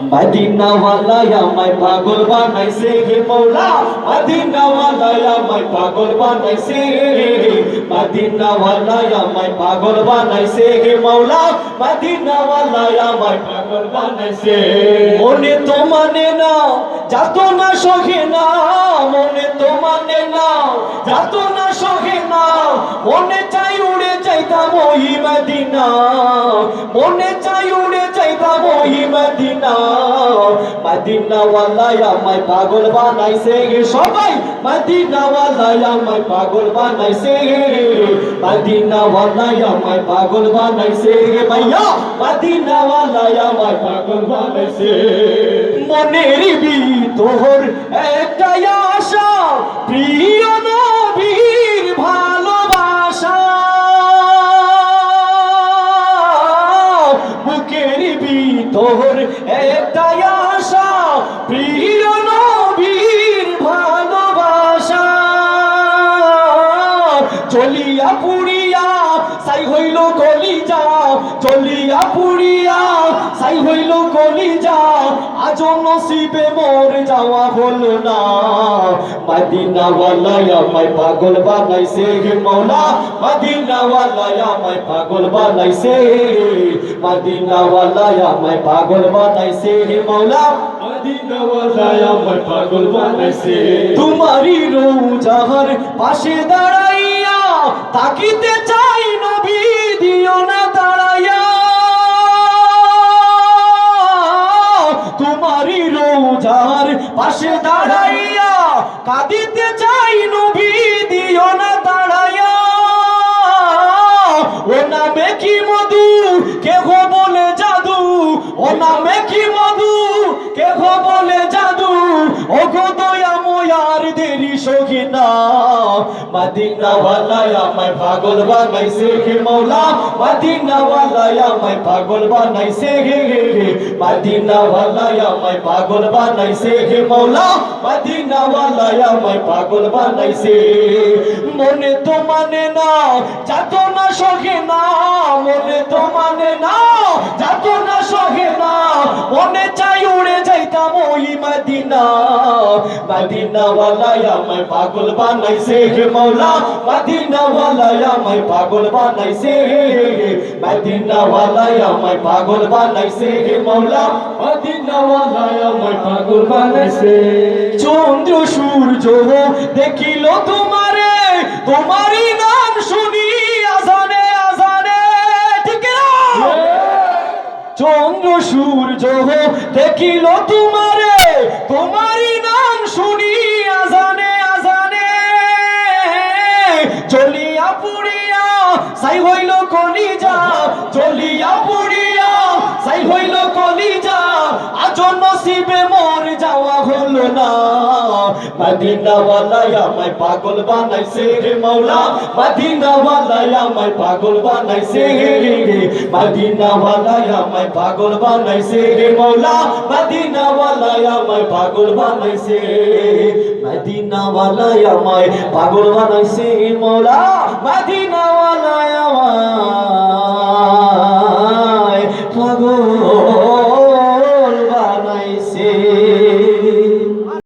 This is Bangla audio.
মদিনাওয়ালায় আমায় পাগল বানাইছে হে মৌলা মদিনাওয়ালায় আমায় পাগল বানাইছে মদিনাওয়ালায় আমায় পাগল বানাইছে হে মৌলা মদিনাওয়ালায় আমায় পাগল বানাইছে মনে তো মানে না যাতো না সহে না মনে তো মানে না যাতো না সহে না মনে চাই উড়ে যাইতাম ওই মদিনা মনে চাই উড়ে যাইতাম ওই মদিনা মদিনাওয়ালায় আমায় পাগল বানাইছে সবাই মদিনাওয়ালায় আমায় পাগল বানাইছে মদিনাওয়ালায় আমায় পাগল বানাইছে ভাইয়া মদিনাওয়ালায় আমায় পাগল বানাইছে মনের ভিতর একটাই আশা প্রিয় নবীর ভালোবাসা বুকের ভিতর একটাই আশা প্রিয় নবীর ভালোবাসা চলিয়া পুরিয়া সাই হইল কলিজা চলিয়া পুরিয়া সাই হইল কলিজা আজ নসিবে মোর যাওয়া হলো না মদিনাওয়ালায় আমায় পাগল বানাইছে হে মৌলা মদিনাওয়ালায় আমায় পাগল বানাইছে মদিনাওয়ালায় আমায় পাগল বানাইছে হে মৌলা মদিনাওয়ালায় আমায় পাগল বানাইছে তোমারই রওজার পাশে দাঁড়াইয়া তাকিতে চাই নবী দিও না দাঁড়াইয়া তোমারই রওজার পাশে দাঁড়াইয়া কাঁদিতে চাই নবী দিও না দাঁড়াইয়া ও নামে কি মধু কেহ বলে জাদু ও নামে কি মধু কেহ বলে জাদু ও গো দয়াময় আর দেরি সখিনা মদিনাওয়ালায় আমায় পাগল বানাইছে হে মৌলা মদিনাওয়ালায় আমায় পাগল বানাইছে হে মদিনাওয়ালায় আমায় পাগল বানাইছে হে মৌলা মদিনাওয়ালায় আমায় পাগল বানাইছে মনে তো মানে না যাতো না সহে না মনে তো মানে না যাতো না সহে না মনে চাই উড়ে যাইতাম ওই মদিনা মদিনাওয়ালায় আমায় পাগল বানাইছে হে মৌলা মদিনাওয়ালায় আমায় পাগল বানাইছে মদিনাওয়ালায় আমায় পাগল বানাইছে হে মৌলা মদিনাওয়ালায় আমায় পাগল বানাইছে চন্দ্র সূর্য দেখিল তোমারে তোমারই নাম শুনি আজানে আজানে ঠিক না চন্দ্র সূর্য দেখিল তোমারে তোমারই নাম শুনি আজানে আজানে চলিয়া পুরিয়া সাই হইল কলিজা চলিয়া পুরিয়া সাই হইল কলিজা আজ নসিবে মোর যাওয়া হলো না মদিনাওয়ালায় আমায় পাগল বানাইছে হে মৌলা মদিনাওয়ালায় আমায় পাগল বানাইছে মদিনাওয়ালায় আমায় পাগল বানাইছে হে মৌলা মদিনাওয়ালায় আমায় পাগল বানাইছে মদিনাওয়ালায় আমায় পাগল বানাইছে হে মৌলা মদিনাওয়ালায় আমায়